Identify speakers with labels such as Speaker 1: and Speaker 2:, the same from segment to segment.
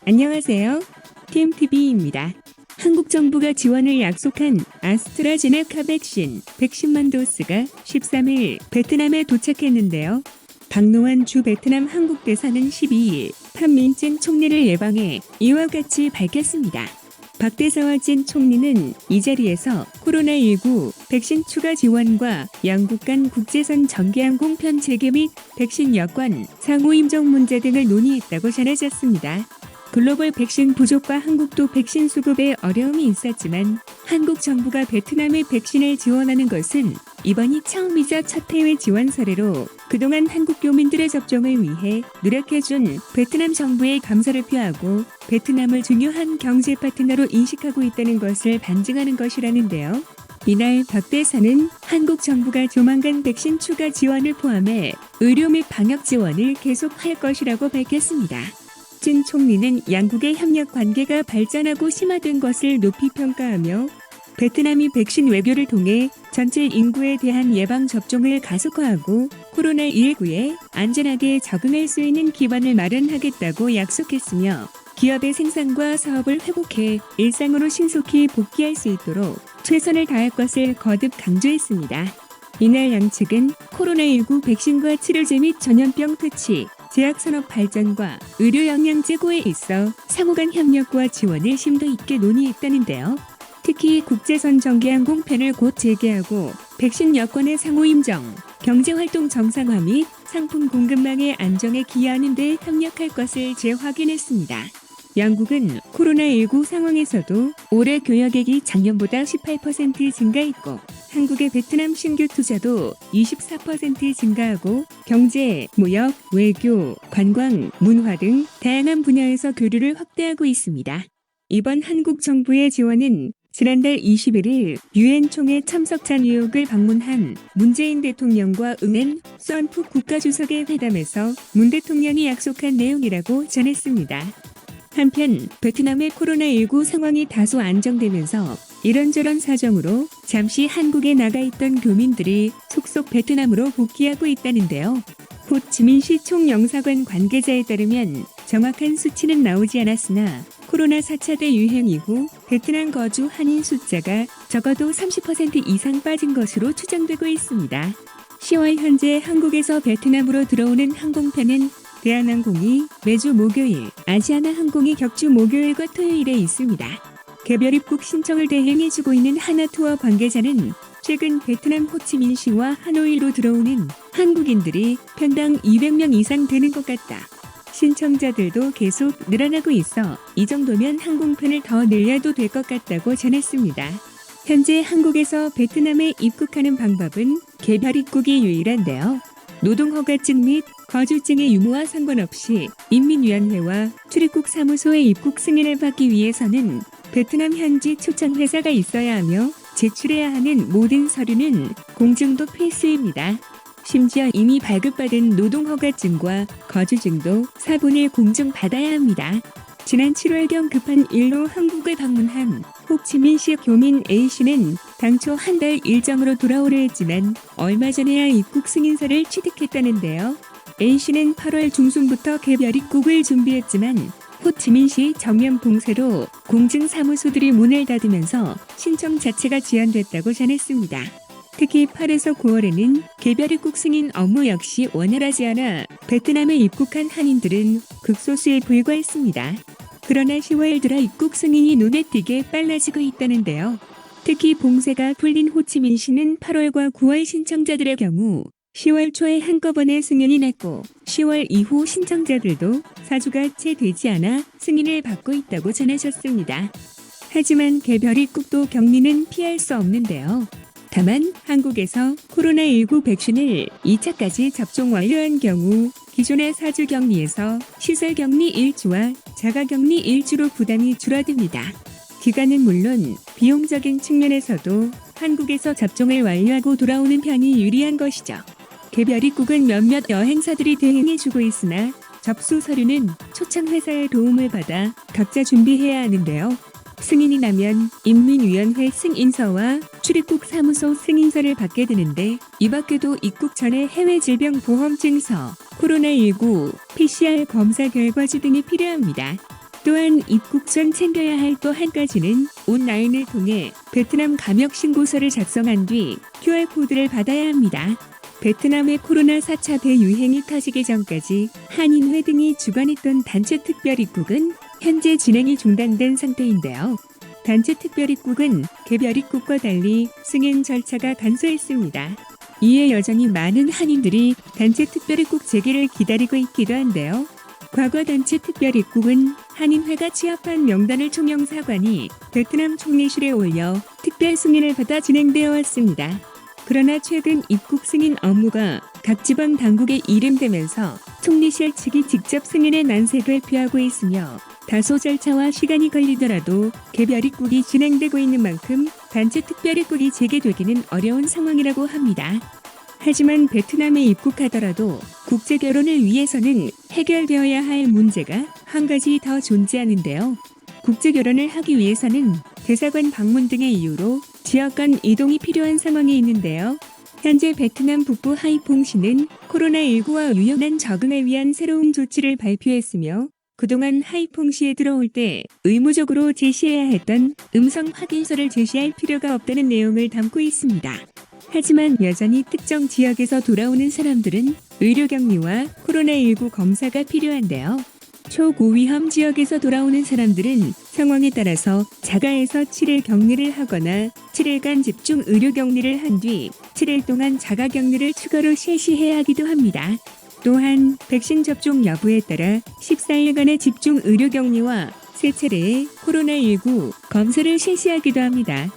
Speaker 1: 안녕하세요. TMTV입니다. 한국 정부가 지원을 약속한 아스트라제네카 백신만 도스가 13일 베트남에 도착했는데요. 박노환 주 베트남 한국대사는 12일 판민진 총리를 예방해 이와 같이 밝혔습니다. 박 대사와 진 총리는 이 자리에서 코로나19 백신 추가 지원과 양국 간 국제선 전개항공편 재개 및 백신 여권 상호 인정 문제 등을 논의했다고 전해졌습니다. 글로벌 백신 부족과 한국도 백신 수급에 어려움이 있었지만 한국 정부가 베트남에 백신을 지원하는 것은 이번이 처음이자 첫 해외 지원 사례로 그동안 한국 교민들의 접종을 위해 노력해준 베트남 정부에 감사를 표하고 베트남을 중요한 경제 파트너로 인식하고 있다는 것을 반증하는 것이라는데요. 이날 박 대사는 한국 정부가 조만간 백신 추가 지원을 포함해 의료 및 방역 지원을 계속할 것이라고 밝혔습니다. 진 총리는 양국의 협력 관계가 발전하고 심화된 것을 높이 평가하며 베트남이 백신 외교를 통해 전체 인구에 대한 예방 접종을 가속화하고 코로나19에 안전하게 적응할 수 있는 기반을 마련하겠다고 약속했으며 기업의 생산과 사업을 회복해 일상으로 신속히 복귀할 수 있도록 최선을 다할 것을 거듭 강조했습니다. 이날 양측은 코로나19 백신과 치료제 및 전염병 퇴치, 제약산업 발전과 의료 역량 제고에 있어 상호간 협력과 지원을 심도 있게 논의했다는데요. 특히 국제선 전개항공편을 곧 재개하고 백신 여권의 상호 인정, 경제활동 정상화 및 상품 공급망의 안정에 기여하는 데 협력할 것을 재확인했습니다. 양국은 코로나19 상황에서도 올해 교역액이 작년보다 18% 증가했고 한국의 베트남 신규 투자도 24% 증가하고 경제, 무역, 외교, 관광, 문화 등 다양한 분야에서 교류를 확대하고 있습니다. 이번 한국 정부의 지원은 지난달 21일 유엔 총회 참석차 뉴욕을 방문한 문재인 대통령과 응한 선푸 국가주석의 회담에서 문 대통령이 약속한 내용이라고 전했습니다. 한편 베트남의 코로나19 상황이 다소 안정되면서 이런저런 사정으로 잠시 한국에 나가 있던 교민들이 속속 베트남으로 복귀하고 있다는데요. 호치민시 총영사관 관계자에 따르면 정확한 수치는 나오지 않았으나 코로나 4차 대유행 이후 베트남 거주 한인 숫자가 적어도 30% 이상 빠진 것으로 추정되고 있습니다. 10월 현재 한국에서 베트남으로 들어오는 항공편은 대한항공이 매주 목요일, 아시아나항공이 격주 목요일과 토요일에 있습니다. 개별 입국 신청을 대행해주고 있는 하나투어 관계자는 최근 베트남 호치민시와 하노이로 들어오는 한국인들이 편당 200명 이상 되는 것 같다. 신청자들도 계속 늘어나고 있어 이 정도면 항공편을 더 늘려도 될 것 같다고 전했습니다. 현재 한국에서 베트남에 입국하는 방법은 개별 입국이 유일한데요. 노동허가증 및 거주증의 유무와 상관없이 인민위원회와 출입국 사무소의 입국 승인을 받기 위해서는 베트남 현지 초청회사가 있어야 하며 제출해야 하는 모든 서류는 공증도 필수입니다. 심지어 이미 발급받은 노동허가증과 거주증도 사본을 공증받아야 합니다. 지난 7월경 급한 일로 한국을 방문한 호치민시 교민 A씨는 당초 한 달 일정으로 돌아오려 했지만 얼마 전에야 입국 승인서를 취득했다는데요. A씨는 8월 중순부터 개별 입국을 준비했지만 호치민시 전면 봉쇄로 공증사무소들이 문을 닫으면서 신청 자체가 지연됐다고 전했습니다. 특히 8에서 9월에는 개별 입국 승인 업무 역시 원활하지 않아 베트남에 입국한 한인들은 극소수에 불과했습니다. 그러나 10월 들어 입국 승인이 눈에 띄게 빨라지고 있다는데요. 특히 봉쇄가 풀린 호치민시는 8월과 9월 신청자들의 경우 10월 초에 한꺼번에 승인이 났고 10월 이후 신청자들도 4주가 채 되지 않아 승인을 받고 있다고 전하셨습니다. 하지만 개별 입국도 격리는 피할 수 없는데요. 다만 한국에서 코로나19 백신을 2차까지 접종 완료한 경우 기존의 4주 격리에서 시설 격리 1주와 자가 격리 1주로 부담이 줄어듭니다. 기간은 물론 비용적인 측면에서도 한국에서 접종을 완료하고 돌아오는 편이 유리한 것이죠. 개별 입국은 몇몇 여행사들이 대행해주고 있으나 접수 서류는 초청회사의 도움을 받아 각자 준비해야 하는데요. 승인이 나면 인민위원회 승인서와 출입국 사무소 승인서를 받게 되는데 이 밖에도 입국 전에 해외 질병보험증서, 코로나19, PCR 검사 결과지 등이 필요합니다. 또한 입국 전 챙겨야 할 또 한 가지는 온라인을 통해 베트남 감염 신고서를 작성한 뒤 QR코드를 받아야 합니다. 베트남의 코로나 4차 대유행이 터지기 전까지 한인회 등이 주관했던 단체 특별 입국은 현재 진행이 중단된 상태인데요. 단체 특별 입국은 개별 입국과 달리 승인 절차가 간소했습니다. 이에 여전히 많은 한인들이 단체 특별 입국 재개를 기다리고 있기도 한데요. 과거 단체 특별 입국은 한인회가 취합한 명단을 총영사관이 베트남 총리실에 올려 특별 승인을 받아 진행되어 왔습니다. 그러나 최근 입국 승인 업무가 각 지방 당국에 이름되면서 총리실 측이 직접 승인의 난색을 표하고 있으며 다소 절차와 시간이 걸리더라도 개별 입국이 진행되고 있는 만큼 단체 특별 입국이 재개되기는 어려운 상황이라고 합니다. 하지만 베트남에 입국하더라도 국제 결혼을 위해서는 해결되어야 할 문제가 한 가지 더 존재하는데요. 국제 결혼을 하기 위해서는 대사관 방문 등의 이유로 지역 간 이동이 필요한 상황이 있는데요. 현재 베트남 북부 하이퐁시는 코로나19와 유연한 적응을 위한 새로운 조치를 발표했으며 그동안 하이퐁시에 들어올 때 의무적으로 제시해야 했던 음성 확인서를 제시할 필요가 없다는 내용을 담고 있습니다. 하지만 여전히 특정 지역에서 돌아오는 사람들은 의료격리와 코로나19 검사가 필요한데요. 초고위험 지역에서 돌아오는 사람들은 상황에 따라서 자가에서 7일 격리를 하거나 7일간 집중 의료격리를 한 뒤 7일 동안 자가격리를 추가로 실시해야 하기도 합니다. 또한 백신 접종 여부에 따라 14일간의 집중 의료격리와 3차례의 코로나19 검사를 실시하기도 합니다.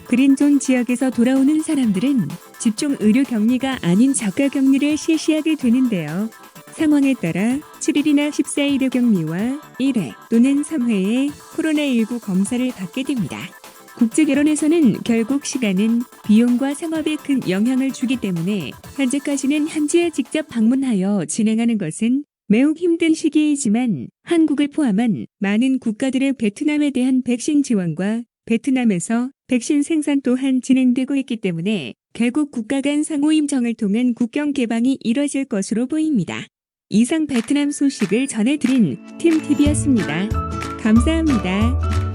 Speaker 1: 그린존 지역에서 돌아오는 사람들은 집중 의료격리가 아닌 자가격리를 실시하게 되는데요. 상황에 따라 7일이나 14일의 격리와 1회 또는 3회의 코로나19 검사를 받게 됩니다. 국제결혼에서는 결국 시간은 비용과 생업에 큰 영향을 주기 때문에 현재까지는 현지에 직접 방문하여 진행하는 것은 매우 힘든 시기이지만 한국을 포함한 많은 국가들의 베트남에 대한 백신 지원과 베트남에서 백신 생산 또한 진행되고 있기 때문에 결국 국가 간 상호임정을 통한 국경 개방이 이뤄질 것으로 보입니다. 이상 베트남 소식을 전해드린 팀TV였습니다. 감사합니다.